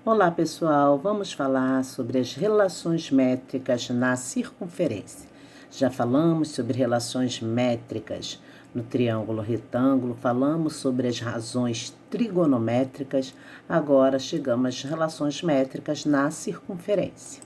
Olá pessoal, vamos falar sobre as relações métricas na circunferência. Já falamos sobre relações métricas no triângulo retângulo, falamos sobre as razões trigonométricas, agora chegamos às relações métricas na circunferência.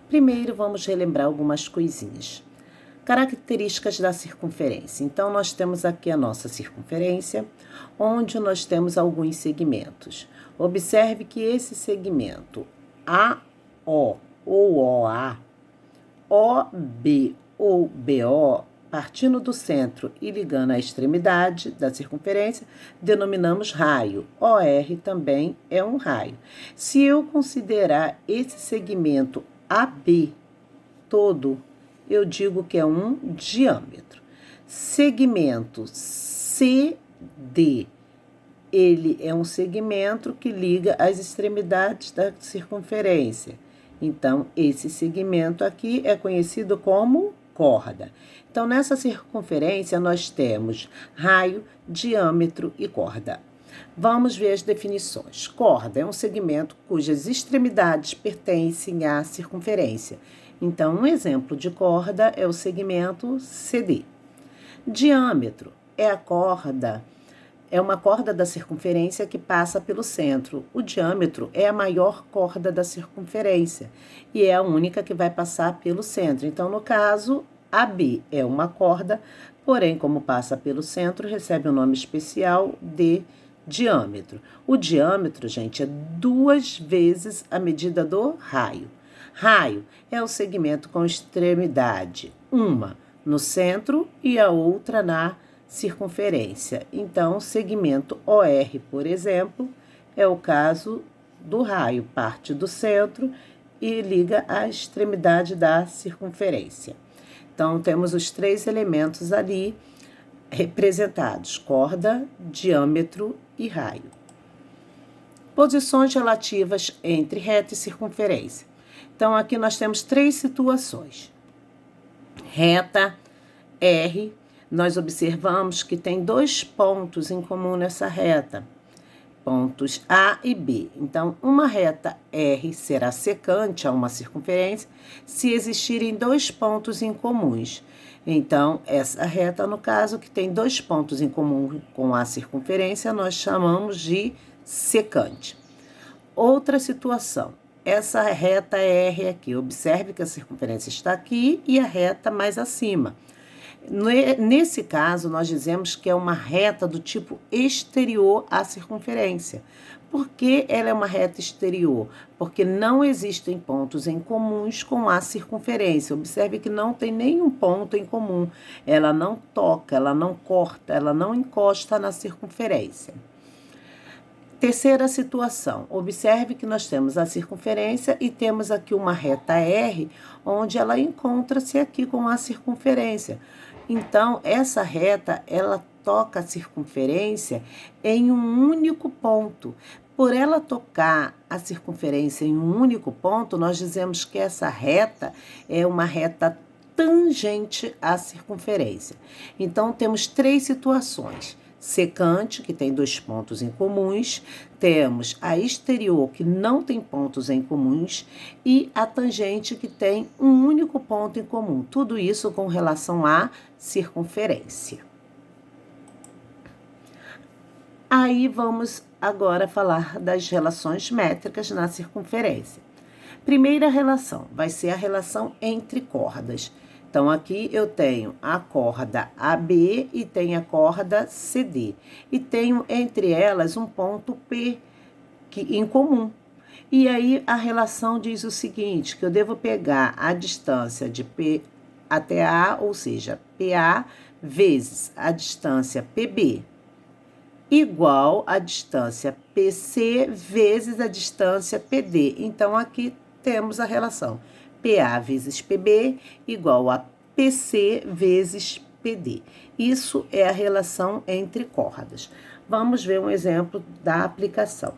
Primeiro vamos relembrar algumas coisinhas. Características da circunferência. Então, nós temos aqui a nossa circunferência, onde nós temos alguns segmentos. Observe que esse segmento AO ou OA, OB ou BO, partindo do centro e ligando à extremidade da circunferência, denominamos raio. OR também é um raio. Se eu considerar esse segmento AB todo, eu digo que é um diâmetro. Segmento CD, ele é um segmento que liga as extremidades da circunferência. Então, esse segmento aqui é conhecido como corda. Então, nessa circunferência, nós temos raio, diâmetro e corda. Vamos ver as definições. Corda é um segmento cujas extremidades pertencem à circunferência. Então, um exemplo de corda é o segmento CD. Diâmetro é uma corda da circunferência que passa pelo centro. O diâmetro é a maior corda da circunferência e é a única que vai passar pelo centro. Então, no caso, AB é uma corda, porém, como passa pelo centro, recebe um nome especial de diâmetro. O diâmetro, gente, é 2 vezes a medida do raio. Raio é o segmento com extremidade, uma no centro e a outra na circunferência. Então, o segmento OR, por exemplo, é o caso do raio, parte do centro e liga à extremidade da circunferência. Então, temos os 3 elementos ali representados: corda, diâmetro e raio. Posições relativas entre reta e circunferência. Então, aqui nós temos 3 situações. Reta R, nós observamos que tem 2 pontos em comum nessa reta, pontos A e B. Então, uma reta R será secante a uma circunferência se existirem 2 pontos em comuns. Então, essa reta, no caso, que tem 2 pontos em comum com a circunferência, nós chamamos de secante. Outra situação, essa reta R aqui, observe que a circunferência está aqui e a reta mais acima. Nesse caso, nós dizemos que é uma reta do tipo exterior à circunferência. Por que ela é uma reta exterior? Porque não existem pontos em comuns com a circunferência. Observe que não tem nenhum ponto em comum. Ela não toca, ela não corta, ela não encosta na circunferência. Terceira situação, observe que nós temos a circunferência e temos aqui uma reta R, onde ela encontra-se aqui com a circunferência. Então, essa reta, ela toca a circunferência em um único ponto. Por ela tocar a circunferência em um único ponto, nós dizemos que essa reta é uma reta tangente à circunferência. Então, temos 3 situações. Secante, que tem 2 pontos em comuns, temos a exterior, que não tem pontos em comuns, e a tangente, que tem um único ponto em comum. Tudo isso com relação à circunferência. Aí vamos agora falar das relações métricas na circunferência. Primeira relação vai ser a relação entre cordas. Então, aqui eu tenho a corda AB e tenho a corda CD. E tenho entre elas um ponto P em comum. E aí, a relação diz o seguinte, que eu devo pegar a distância de P até A, ou seja, PA vezes a distância PB, igual a distância PC vezes a distância PD. Então, aqui temos a relação PA vezes PB igual a PC vezes PD. Isso é a relação entre cordas. Vamos ver um exemplo da aplicação.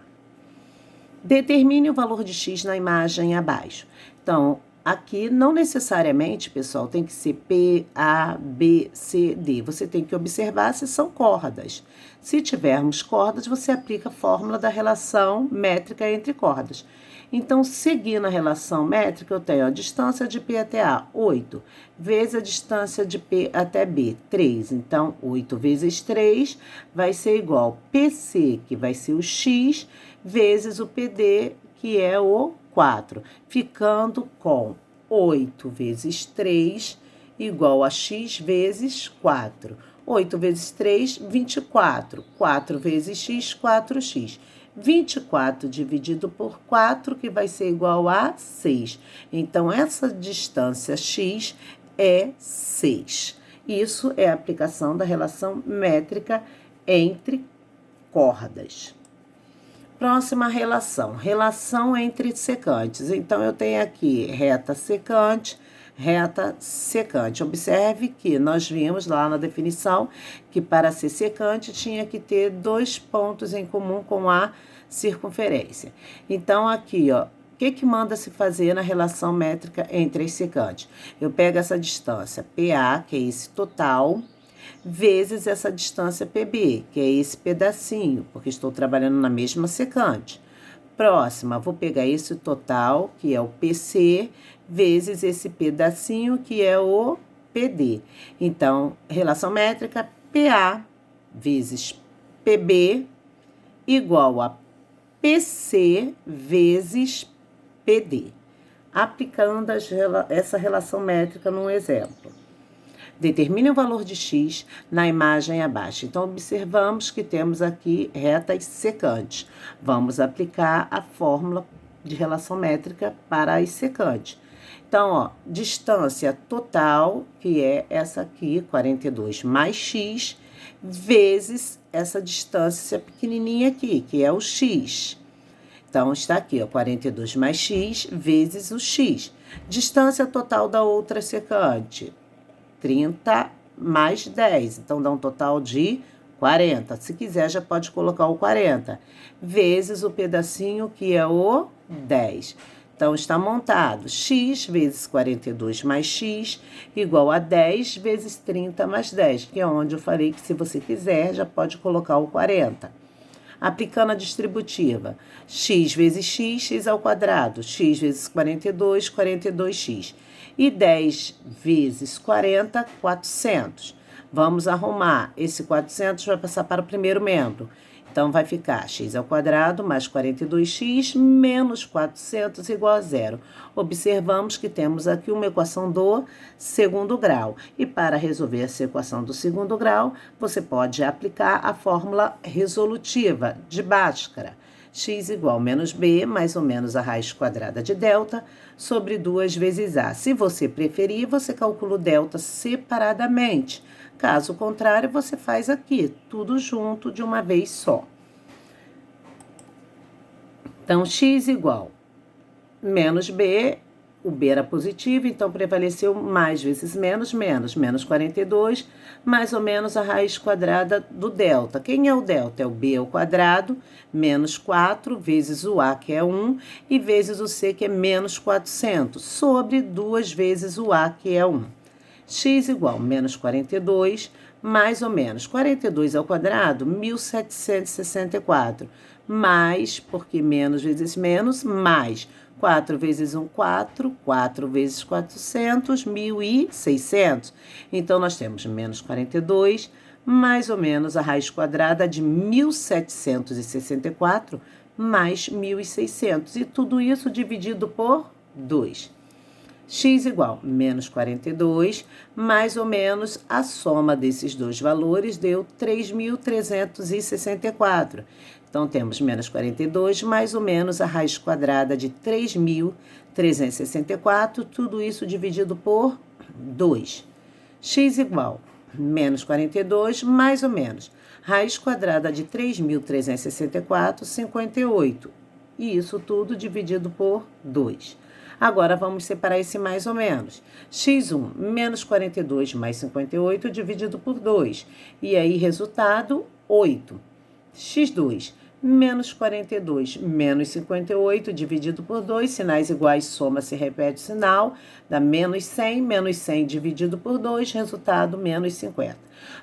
Determine o valor de x na imagem abaixo. Então, aqui não necessariamente, pessoal, tem que ser P, A, B, C, D. Você tem que observar se são cordas. Se tivermos cordas, você aplica a fórmula da relação métrica entre cordas. Então, seguindo a relação métrica, eu tenho a distância de P até A, 8, vezes a distância de P até B, 3. Então, 8 vezes 3 vai ser igual ao PC, que vai ser o X, vezes o PD, que é o 4, ficando com 8 vezes 3 igual a x vezes 4. 8 vezes 3, 24. 4 vezes x, 4x. 24 dividido por 4, que vai ser igual a 6. Então, essa distância x é 6. Isso é a aplicação da relação métrica entre cordas. Próxima relação, relação entre secantes. Então, eu tenho aqui reta secante. Observe que nós vimos lá na definição que para ser secante tinha que ter 2 pontos em comum com a circunferência. Então, aqui, ó, o que manda se fazer na relação métrica entre as secantes? Eu pego essa distância PA, que é esse total, vezes essa distância PB, que é esse pedacinho, porque estou trabalhando na mesma secante. Próxima, vou pegar esse total, que é o PC, vezes esse pedacinho, que é o PD. Então, relação métrica, PA vezes PB igual a PC vezes PD. Aplicando essa relação métrica num exemplo. Determine o valor de x na imagem abaixo. Então, observamos que temos aqui retas secantes. Vamos aplicar a fórmula de relação métrica para as secantes. Então, ó, distância total, que é essa aqui, 42 mais x, vezes essa distância pequenininha aqui, que é o x. Então, está aqui, ó, 42 mais x vezes o x. Distância total da outra secante, 30 mais 10, então dá um total de 40. Se quiser, já pode colocar o 40, vezes o pedacinho que é o 10. Então, está montado x vezes 42 mais x igual a 10 vezes 30 mais 10, que é onde eu falei que se você quiser, já pode colocar o 40. Aplicando a distributiva, x vezes x, x ao quadrado, x vezes 42, 42x. E 10 vezes 40, 400. Vamos arrumar. Esse 400 vai passar para o primeiro membro. Então, vai ficar x ao quadrado mais 42x menos 400 igual a zero. Observamos que temos aqui uma equação do segundo grau. E para resolver essa equação do segundo grau, você pode aplicar a fórmula resolutiva de Bhaskara. X igual menos b, mais ou menos a raiz quadrada de delta, sobre 2 vezes a. Se você preferir, você calcula o delta separadamente. Caso contrário, você faz aqui, tudo junto de uma vez só. Então, x igual menos b, o b era positivo, então prevaleceu mais vezes menos, menos 42, mais ou menos a raiz quadrada do delta. Quem é o delta? É o b ao quadrado, menos 4, vezes o a, que é 1, e vezes o c, que é menos 400, sobre 2 vezes o a, que é 1. X igual menos 42, mais ou menos 42 ao quadrado, 1764, mais, porque menos vezes menos, mais 4 vezes 1, 4, 4 vezes 400, 1.600. Então, nós temos menos 42, mais ou menos a raiz quadrada de 1764, mais 1.600. E tudo isso dividido por 2. X igual menos 42, mais ou menos a soma desses dois valores deu 3.364. Então, temos menos 42, mais ou menos a raiz quadrada de 3.364, tudo isso dividido por 2. X igual menos 42, mais ou menos raiz quadrada de 3.364, 58. E isso tudo dividido por 2. Agora, vamos separar esse mais ou menos. X1, menos 42 mais 58 dividido por 2. E aí, resultado, 8. X2, menos 42, menos 58, dividido por 2, sinais iguais, soma se repete o sinal, dá menos 100 dividido por 2, resultado menos 50.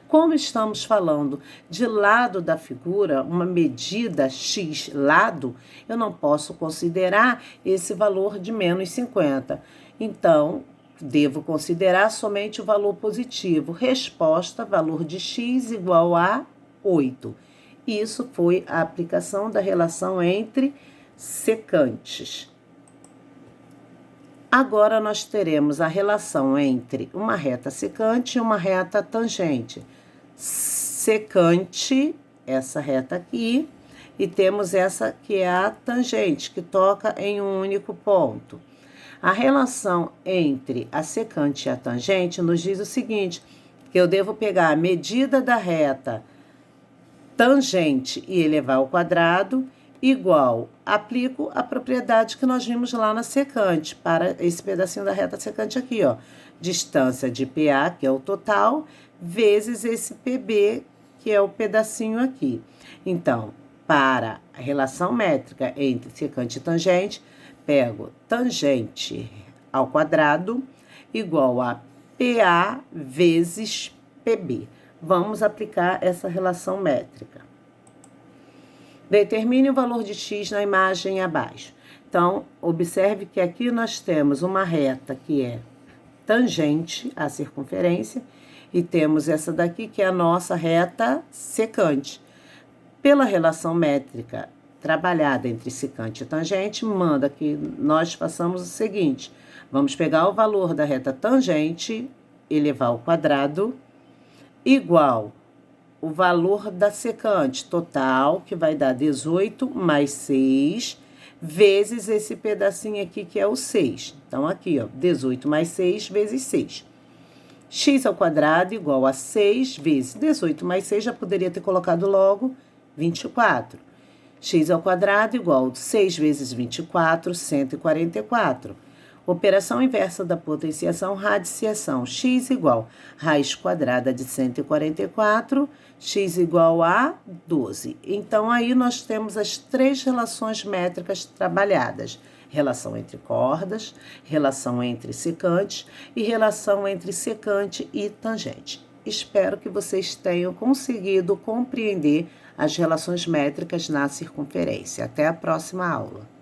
Como estamos falando de lado da figura, uma medida x lado, eu não posso considerar esse valor de menos 50. Então, devo considerar somente o valor positivo. Resposta, valor de x igual a 8. Isso foi a aplicação da relação entre secantes. Agora, nós teremos a relação entre uma reta secante e uma reta tangente. Secante, essa reta aqui, e temos essa que é a tangente, que toca em um único ponto. A relação entre a secante e a tangente nos diz o seguinte, que eu devo pegar a medida da reta tangente e elevar ao quadrado, igual, aplico a propriedade que nós vimos lá na secante, para esse pedacinho da reta secante aqui, ó. Distância de PA, que é o total, vezes esse PB, que é o pedacinho aqui. Então, para a relação métrica entre secante e tangente, pego tangente ao quadrado, igual a PA vezes PB. Vamos aplicar essa relação métrica. Determine o valor de x na imagem abaixo. Então, observe que aqui nós temos uma reta que é tangente à circunferência e temos essa daqui que é a nossa reta secante. Pela relação métrica trabalhada entre secante e tangente, manda que nós façamos o seguinte. Vamos pegar o valor da reta tangente, elevar ao quadrado, igual o valor da secante total, que vai dar 18 mais 6, vezes esse pedacinho aqui, que é o 6. Então, aqui, ó, 18 mais 6 vezes 6. X ao quadrado igual a 6 vezes 18 mais 6, já poderia ter colocado logo 24. X ao quadrado igual a 6 vezes 24, 144. Operação inversa da potenciação, radiciação. X igual raiz quadrada de 144, x igual a 12. Então, aí nós temos as três relações métricas trabalhadas. Relação entre cordas, relação entre secantes e relação entre secante e tangente. Espero que vocês tenham conseguido compreender as relações métricas na circunferência. Até a próxima aula.